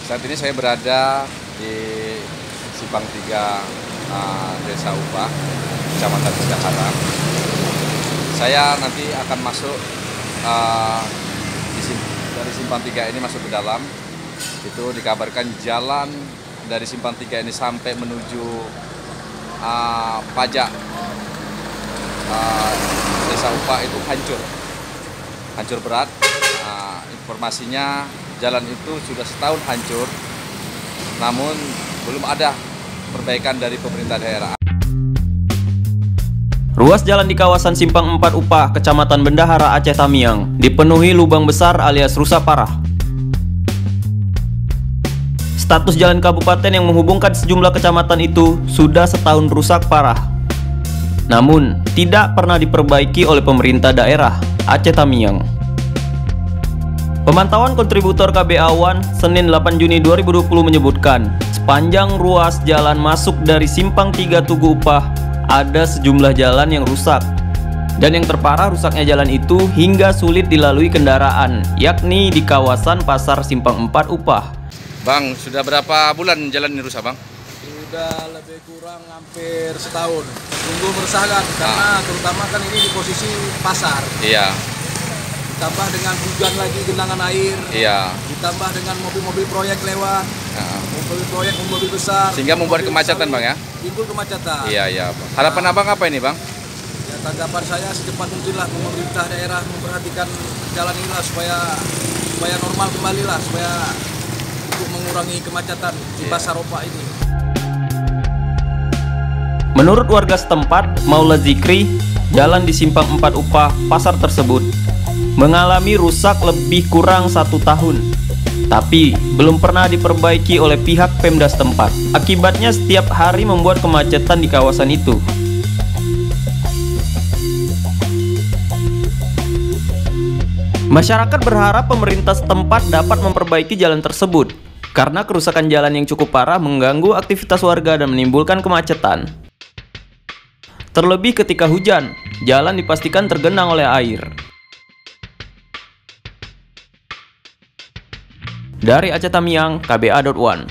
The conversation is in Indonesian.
Saat ini saya berada di Simpang 3 Desa Upah, Kecamatan Bendahara. Saya nanti akan masuk dari Simpang 3 ini masuk ke dalam. Itu dikabarkan jalan dari Simpang 3 ini sampai menuju pajak Desa Upah itu hancur berat. Informasinya jalan itu sudah setahun hancur, namun belum ada perbaikan dari pemerintah daerah. Ruas jalan di kawasan Simpang 4 Upah, Kecamatan Bendahara, Aceh Tamiang, dipenuhi lubang besar alias rusak parah. Status jalan kabupaten yang menghubungkan sejumlah kecamatan itu sudah setahun rusak parah, namun tidak pernah diperbaiki oleh pemerintah daerah Aceh Tamiang. Pemantauan kontributor KBA One Senin 8 Juni 2020 menyebutkan sepanjang ruas jalan masuk dari Simpang 3 Tugu Upah ada sejumlah jalan yang rusak, dan yang terparah rusaknya jalan itu hingga sulit dilalui kendaraan, yakni di kawasan Pasar Simpang 4 Upah. Bang, sudah berapa bulan jalan ini rusak, Bang? Sudah lebih kurang hampir setahun. Sungguh meresahkan karena terutama kan ini di posisi pasar. Iya. Ditambah dengan hujan lagi, genangan air. Iya. Ditambah dengan mobil-mobil proyek lewat. Mobil proyek, mobil besar. Sehingga membuat kemacetan, Bang, ya? Timbul kemacetan. Iya. Harapan Abang apa ini, Bang? Ya, tanggapan saya secepat mungkin lah pemerintah daerah memperhatikan jalan ini lah supaya normal kembali lah, supaya untuk mengurangi kemacetan di Pasar Upah ini. Menurut warga setempat, Maula Zikri, jalan di Simpang 4 Upah pasar tersebut mengalami rusak lebih kurang 1 tahun, tapi belum pernah diperbaiki oleh pihak Pemda setempat. Akibatnya setiap hari membuat kemacetan di kawasan itu. Masyarakat berharap pemerintah setempat dapat memperbaiki jalan tersebut, karena kerusakan jalan yang cukup parah mengganggu aktivitas warga dan menimbulkan kemacetan. Terlebih ketika hujan, jalan dipastikan tergenang oleh air. Dari Aceh Tamiang, KBA.One.